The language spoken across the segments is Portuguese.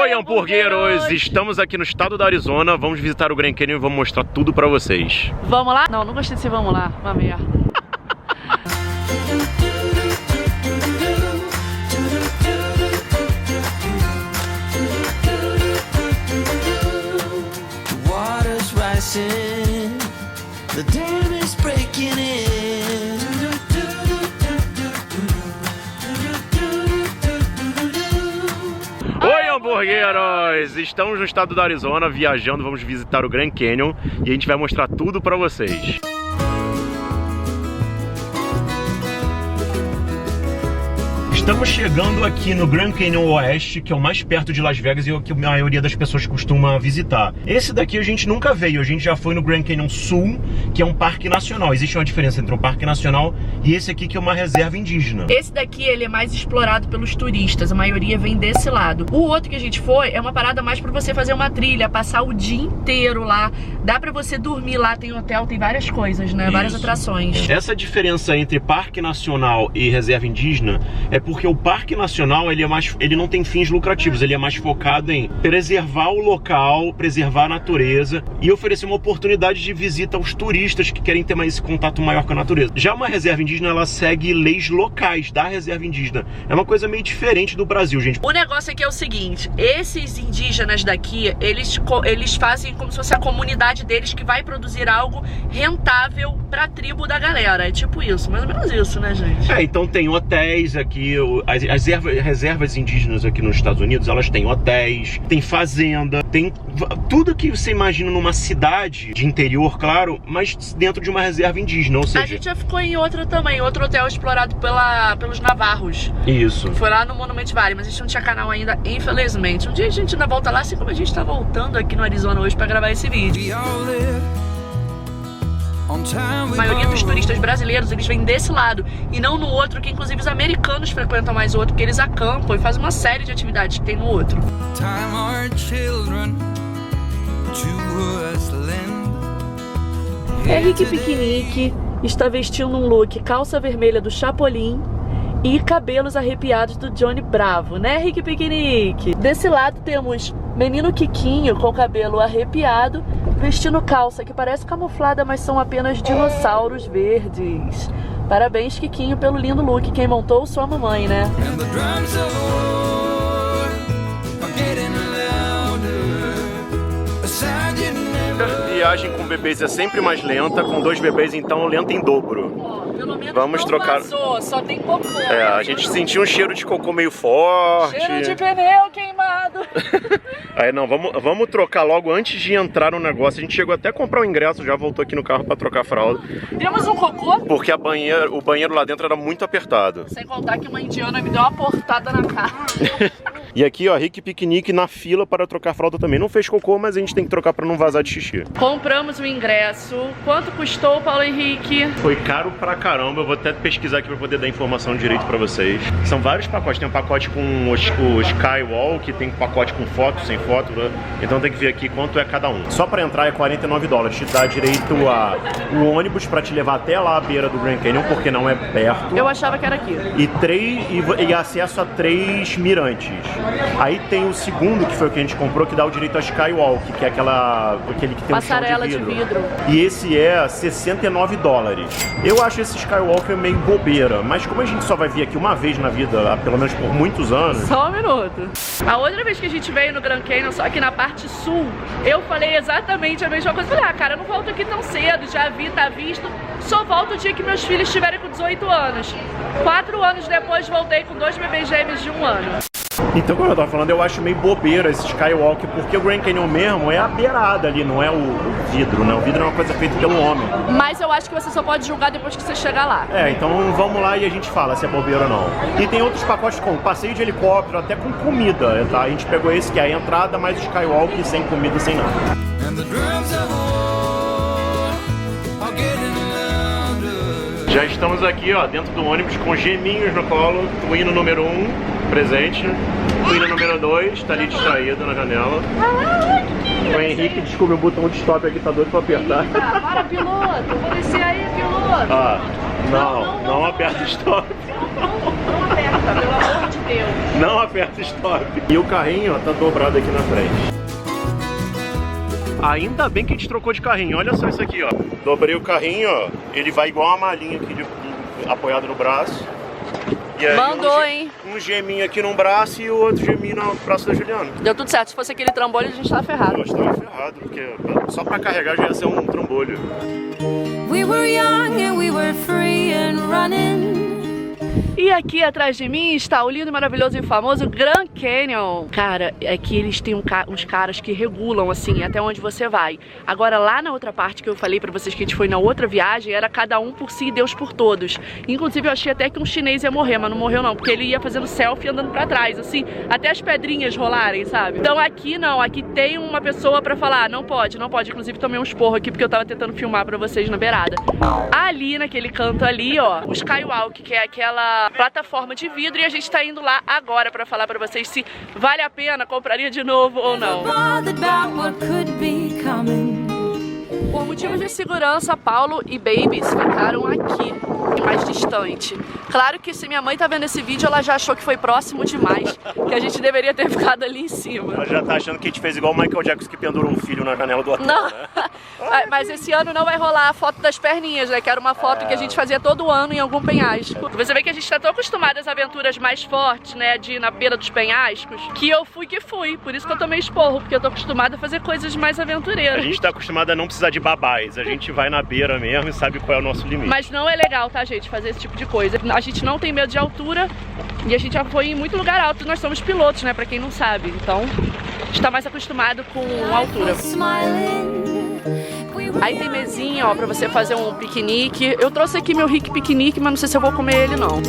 Oi, hamburgueiros! Estamos aqui no estado da Arizona, vamos visitar o Grand Canyon e vamos mostrar tudo pra vocês. Vamos lá? Não, não gostei de ser vamos lá, uma merda. The dam is breaking in. Oi, hamburgueiros! Estamos no estado da Arizona viajando, vamos visitar o Grand Canyon e a gente vai mostrar tudo pra vocês. Estamos chegando aqui no Grand Canyon Oeste, que é o mais perto de Las Vegas e o que a maioria das pessoas costuma visitar. Esse daqui a gente nunca veio, a gente já foi no Grand Canyon Sul, que é um parque nacional. Existe uma diferença entre um parque nacional e esse aqui, que é uma reserva indígena. Esse daqui, ele é mais explorado pelos turistas, a maioria vem desse lado. O outro que a gente foi é uma parada mais pra você fazer uma trilha, passar o dia inteiro lá. Dá pra você dormir lá, tem hotel, tem várias coisas, né? Várias atrações. Essa diferença entre parque nacional e reserva indígena é porque o parque nacional ele não tem fins lucrativos, ele é mais focado em preservar o local, preservar a natureza e oferecer uma oportunidade de visita aos turistas que querem ter mais esse contato maior com a natureza. Já uma reserva indígena, ela segue leis locais da reserva indígena. É uma coisa meio diferente do Brasil, gente. O negócio aqui é o seguinte, esses indígenas daqui, eles fazem como se fosse a comunidade deles que vai produzir algo rentável pra tribo da galera. É tipo isso, mais ou menos isso, né, gente? Então tem hotéis aqui, as reservas indígenas aqui nos Estados Unidos, elas têm hotéis, tem fazenda, tem tudo que você imagina numa cidade de interior, claro, mas dentro de uma reserva indígena, ou seja... A gente já ficou em outra também, outro hotel explorado pelos navarros. Isso. Foi lá no Monument Valley, mas a gente não tinha canal ainda, infelizmente. Um dia a gente ainda volta lá, assim como a gente tá voltando aqui no Arizona hoje pra gravar esse vídeo. A maioria dos turistas brasileiros, eles vêm desse lado e não no outro, que inclusive os americanos frequentam mais o outro, porque eles acampam e fazem uma série de atividades que tem no outro. Henrique Piquenique está vestindo um look calça vermelha do Chapolin e cabelos arrepiados do Johnny Bravo, né, Henrique Piquenique? Desse lado temos menino Quiquinho com cabelo arrepiado, vestindo calça que parece camuflada, mas são apenas dinossauros verdes. Parabéns, Quiquinho, pelo lindo look. Quem montou, sua mamãe, né? Viagem com bebês é sempre mais lenta, com 2 bebês então lenta em dobro. Pelo menos vamos não trocar. Vazou, só tem cocô. A gente sentiu um cheiro de cocô meio forte. Cheiro de pneu queimado. Aí não, vamos trocar logo antes de entrar no negócio. A gente chegou até a comprar o ingresso, já voltou aqui no carro pra trocar a fralda. Temos um cocô? Porque o banheiro lá dentro era muito apertado. Sem contar que uma indiana me deu uma portada na cara. E aqui, ó, Rick Piquenique na fila para trocar fralda também. Não fez cocô, mas a gente tem que trocar pra não vazar de xixi. Compramos o ingresso. Quanto custou, Paulo Henrique? Foi caro pra caramba. Eu vou até pesquisar aqui pra poder dar informação direito pra vocês. São vários pacotes. Tem um pacote com o Skywalk, tem um pacote com foto, sem foto, né? Então tem que ver aqui quanto é cada um. Só pra entrar é $49. Te dá direito a o ônibus pra te levar até lá à beira do Grand Canyon, porque não é perto. Eu achava que era aqui. E acesso a 3 mirantes. Aí tem o segundo, que foi o que a gente comprou, que dá o direito a Skywalk, que é aquele que tem passarela um chão de vidro. E esse é $69. Eu acho esse Skywalker meio bobeira, mas como a gente só vai vir aqui uma vez na vida, pelo menos por muitos anos... Só um minuto. A outra vez que a gente veio no Grand Canyon, só que na parte sul, eu falei exatamente a mesma coisa. Falei, cara, eu não volto aqui tão cedo, já vi, tá visto. Só volto o dia que meus filhos estiverem com 18 anos. 4 anos depois voltei com 2 bebês gêmeos de 1 ano. Então, como eu tava falando, eu acho meio bobeira esse Skywalk, porque o Grand Canyon mesmo é a beirada ali, não é o vidro, né? O vidro é uma coisa feita pelo homem. Mas eu acho que você só pode julgar depois que você chegar lá. Então vamos lá e a gente fala se é bobeira ou não. E tem outros pacotes com passeio de helicóptero, até com comida, tá? A gente pegou esse que é a entrada, mais o Skywalk sem comida e sem nada. Já estamos aqui, ó, dentro do ônibus com geminhos no colo. Twino número 1, presente. Twino número 2, tá ali distraído na janela. O Henrique descobriu o botão de stop aqui, tá doido pra apertar. Para, piloto! Vou descer aí, piloto! Não aperta o stop. Não aperta. aperta, pelo amor de Deus. Não aperta stop. E o carrinho, ó, tá dobrado aqui na frente. Ainda bem que a gente trocou de carrinho. Olha só isso aqui, ó. Dobrei o carrinho, ó. Ele vai igual uma malinha aqui apoiado no braço. E aí, mandou, hein? Um geminho aqui num braço e o outro geminho no braço da Juliana. Deu tudo certo. Se fosse aquele trambolho, a gente tava ferrado. Eu estava ferrado, porque só pra carregar já ia ser um trambolho. We were young and we were free and running. E aqui atrás de mim está o lindo, maravilhoso e famoso Grand Canyon. Cara, aqui eles têm uns caras que regulam, assim, até onde você vai. Agora, lá na outra parte que eu falei pra vocês que a gente foi na outra viagem, era cada um por si e Deus por todos. Inclusive, eu achei até que um chinês ia morrer, mas não morreu não, porque ele ia fazendo selfie andando pra trás, assim, até as pedrinhas rolarem, sabe? Então aqui não, aqui tem uma pessoa pra falar, não pode, não pode. Inclusive, tomei um esporro aqui, porque eu tava tentando filmar pra vocês na beirada. Ali, naquele canto ali, ó, o Skywalk, que é aquela plataforma de vidro, e a gente tá indo lá agora pra falar pra vocês se vale a pena, compraria de novo ou não. Por motivos de segurança, Paulo e Babies ficaram aqui, mais distante. Claro que se minha mãe tá vendo esse vídeo, ela já achou que foi próximo demais, que a gente deveria ter ficado ali em cima. Ela já tá achando que a gente fez igual o Michael Jackson que pendurou um filho na janela do hotel, não, né? Mas esse ano não vai rolar a foto das perninhas, né? Que era uma foto que a gente fazia todo ano em algum penhasco. Você vê que a gente tá tão acostumado às aventuras mais fortes, né? De ir na beira dos penhascos, que eu fui que fui. Por isso que eu tomei esporro, porque eu tô acostumada a fazer coisas mais aventureiras. A gente tá acostumado a não precisar de babás. A gente vai na beira mesmo e sabe qual é o nosso limite. Mas não é legal, tá, gente? Fazer esse tipo de coisa. A gente não tem medo de altura e a gente já foi em muito lugar alto. Nós somos pilotos, né? Pra quem não sabe. Então, a gente tá mais acostumado com altura. Aí tem mesinha, ó, pra você fazer um piquenique. Eu trouxe aqui meu Rick piquenique, mas não sei se eu vou comer ele, não.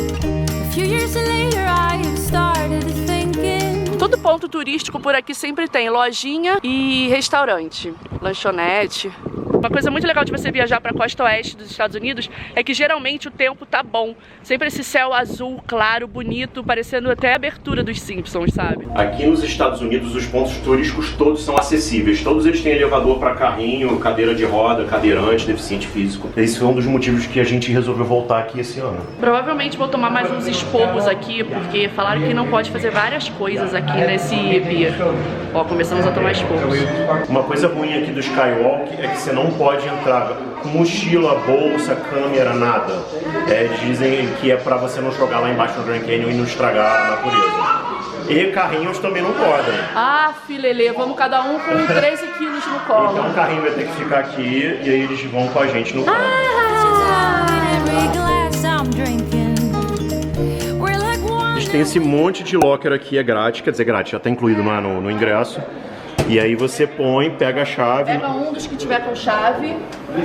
Todo ponto turístico por aqui sempre tem lojinha e restaurante, lanchonete. Uma coisa muito legal de você viajar para a costa oeste dos Estados Unidos é que geralmente o tempo tá bom. Sempre esse céu azul, claro, bonito, parecendo até a abertura dos Simpsons, sabe? Aqui nos Estados Unidos os pontos turísticos todos são acessíveis. Todos eles têm elevador para carrinho, cadeira de roda, cadeirante, deficiente físico. Esse foi um dos motivos que a gente resolveu voltar aqui esse ano. Provavelmente vou tomar mais uns esporros aqui, porque falaram que não pode fazer várias coisas aqui nesse pier. Ó, começamos a tomar esporros. Uma coisa ruim aqui do Skywalk é que você não pode entrar com mochila, bolsa, câmera, nada. Dizem que é pra você não jogar lá embaixo no Grand Canyon e não estragar a natureza. E carrinhos também não podem. Ah, filelê, vamos cada um com 13 quilos no colo. Então o carrinho vai ter que ficar aqui e aí eles vão com a gente no colo. Eles têm esse monte de locker aqui, é grátis, quer dizer grátis, já tá incluído no ingresso. E aí você põe, pega a chave. Pega um dos que tiver com chave,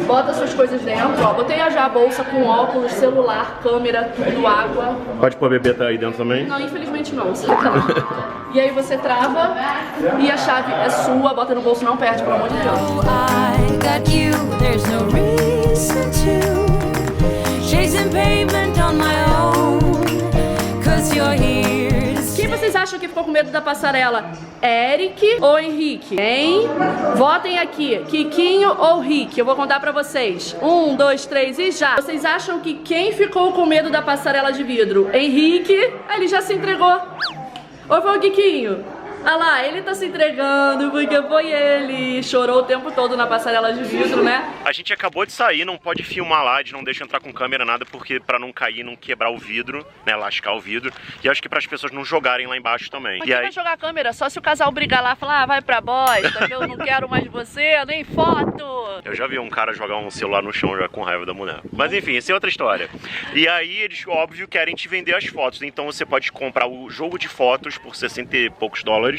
bota suas coisas dentro, ó. Botei já a bolsa com óculos, celular, câmera, tudo, água. Pode pôr bebê aí dentro também? Não, infelizmente não, sacanagem. E aí você trava e a chave é sua, bota no bolso, não perde, pelo amor de Deus. Quem vocês acham que ficou com medo da passarela? Eric ou Henrique? Hein? Votem aqui. Kikinho ou Rick? Eu vou contar pra vocês. 1, 2, 3 e já. Vocês acham que quem ficou com medo da passarela de vidro? Henrique? Ele já se entregou. Ou foi o Kikinho? Ah lá, ele tá se entregando porque foi ele. Chorou o tempo todo na passarela de vidro, né? A gente acabou de sair, não pode filmar lá, eles não deixam entrar com câmera, nada, porque pra não cair, não quebrar o vidro, né, lascar o vidro. E acho que para as pessoas não jogarem lá embaixo também. Mas e quem aí vai jogar a câmera? Só se o casal brigar lá e falar, ah, vai pra bosta, que eu não quero mais você, nem foto. Eu já vi um cara jogar um celular no chão já com raiva da mulher. Mas enfim, essa é outra história. E aí eles, óbvio, querem te vender as fotos. Então você pode comprar o jogo de fotos por 60 e poucos dólares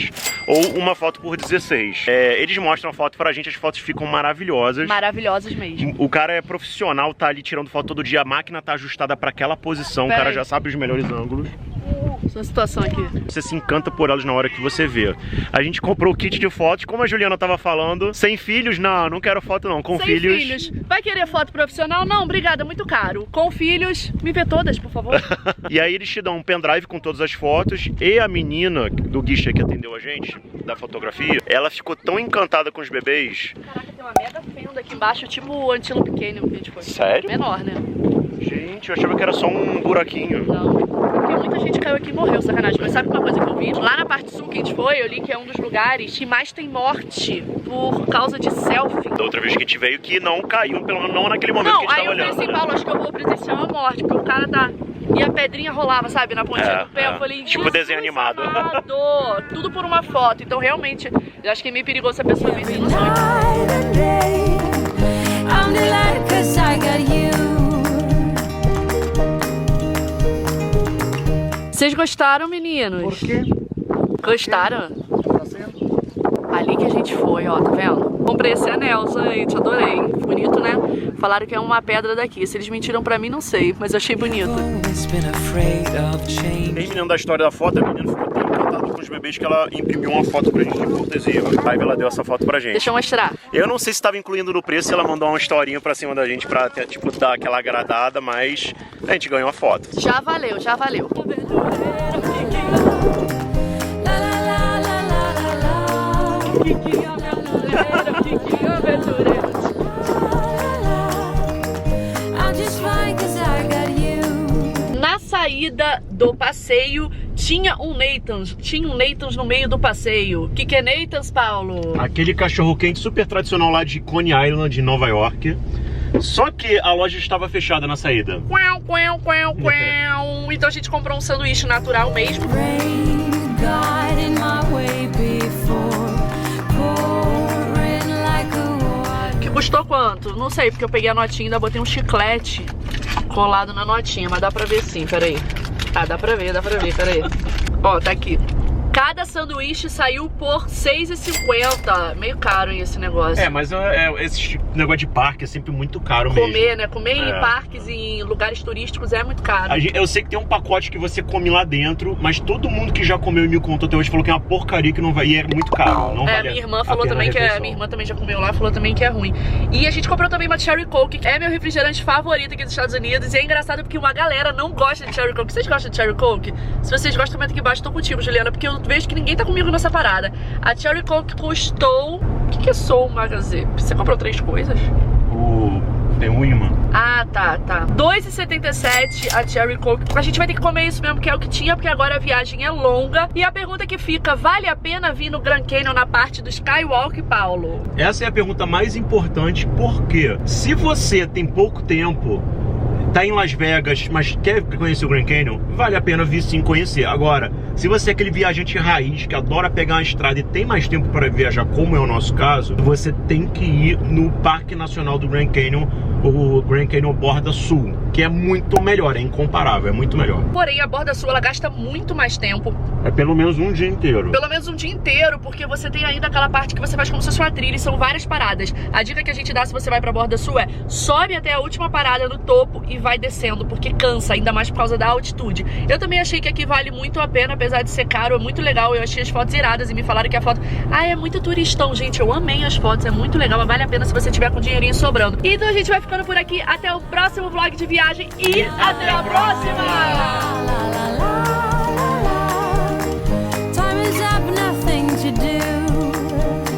ou uma foto por 16. Eles mostram a foto pra gente, as fotos ficam maravilhosas. Maravilhosas mesmo. O cara é profissional, tá ali tirando foto todo dia, a máquina tá ajustada pra aquela posição, o cara já sabe os melhores ângulos. Essa situação aqui. Você se encanta por elas na hora que você vê. A gente comprou o kit de fotos, como a Juliana tava falando. Sem filhos? Não, não quero foto não. Com filhos. Vai querer foto profissional? Não, obrigada, muito caro. Com filhos, me vê todas, por favor. E aí eles te dão um pendrive com todas as fotos. E a menina do guichê que atendeu a gente, da fotografia, ela ficou tão encantada com os bebês. Caraca, tem uma mega fenda aqui embaixo, tipo o Antelope Canyon que a gente foi. Sério? Menor, né? Gente, eu achava que era só um buraquinho. Não. porque muita gente caiu aqui e morreu, sacanagem. Mas sabe uma coisa que eu vi? Lá na parte sul que a gente foi, eu li que é um dos lugares que mais tem morte por causa de selfie. Da outra vez que a gente veio, que não caiu, pelo menos não naquele momento que a gente tava olhando. Não, aí eu falei assim, Paulo, acho que eu vou presenciar uma morte, porque o cara tá... E a pedrinha rolava, sabe, na pontinha do pé. Eu falei, tipo desenho animado. Tudo por uma foto. Então, realmente, eu acho que é meio perigoso essa pessoa vir sem noção. Vocês gostaram, meninos? Por quê? Gostaram? Ali que a gente foi, ó, tá vendo? Comprei esse anel, gente, adorei. Bonito, né? Falaram que é uma pedra daqui. Se eles mentiram pra mim, não sei, mas eu achei bonito. Terminando a história da foto, a menina ficou tão encantada com os bebês que ela imprimiu uma foto pra gente de cortesia. A Ivy, ela deu essa foto pra gente. Deixa eu mostrar. Eu não sei se estava incluindo no preço, se ela mandou uma historinha pra cima da gente pra, tipo, dar aquela agradada, mas a gente ganhou a foto. Já valeu, já valeu. Na saída do passeio tinha um Nathan's no meio do passeio. O que é Nathan's, Paulo? Aquele cachorro quente super tradicional lá de Coney Island, em Nova York. Só que a loja estava fechada na saída. Então a gente comprou um sanduíche natural mesmo. Que custou quanto? Não sei, porque eu peguei a notinha e ainda botei um chiclete colado na notinha, mas dá pra ver sim, peraí. Ah, dá pra ver, peraí. Ó, tá aqui. Cada sanduíche saiu por R$6,50. Meio caro esse negócio. É, mas esse negócio de parque é sempre muito caro mesmo. Comer, né? Comer em parques e em lugares turísticos é muito caro. Eu sei que tem um pacote que você come lá dentro, mas todo mundo que já comeu e me contou até hoje falou que é uma porcaria, que não vai, e é muito caro. Não vale minha irmã falou também que minha irmã também já comeu lá, falou também que é ruim. E a gente comprou também uma Cherry Coke, que é meu refrigerante favorito aqui dos Estados Unidos. E é engraçado porque uma galera não gosta de Cherry Coke. Vocês gostam de Cherry Coke? Se vocês gostam, comenta aqui embaixo. Tô contigo, Juliana, porque eu vejo que ninguém tá comigo nessa parada. A Cherry Coke custou... O que é Soul Magazine? Você comprou 3 coisas? Tem um imã. Ah, tá. R$2,77 a Cherry Coke. A gente vai ter que comer isso mesmo, que é o que tinha, porque agora a viagem é longa. E a pergunta que fica, vale a pena vir no Grand Canyon na parte do Skywalk, Paulo? Essa é a pergunta mais importante, porque se você tem pouco tempo, tá em Las Vegas, mas quer conhecer o Grand Canyon, vale a pena vir sim conhecer. Agora, se você é aquele viajante raiz que adora pegar uma estrada e tem mais tempo para viajar, como é o nosso caso, você tem que ir no Parque Nacional do Grand Canyon, o Grand Canyon Borda Sul, que é muito melhor, é incomparável, é muito melhor. Porém, a Borda Sul, ela gasta muito mais tempo. É pelo menos um dia inteiro. Pelo menos um dia inteiro, porque você tem ainda aquela parte que você faz como se fosse uma trilha e são várias paradas. A dica que a gente dá se você vai pra Borda Sul é, sobe até a última parada no topo e vai descendo, porque cansa, ainda mais por causa da altitude. Eu também achei que aqui vale muito a pena, apesar de ser caro, é muito legal. Eu achei as fotos iradas e me falaram que a foto... é muito turistão, gente. Eu amei as fotos, é muito legal, mas vale a pena se você tiver com dinheirinho sobrando. Então a gente vai ficando por aqui. Até o próximo vlog de viagem e até a próxima!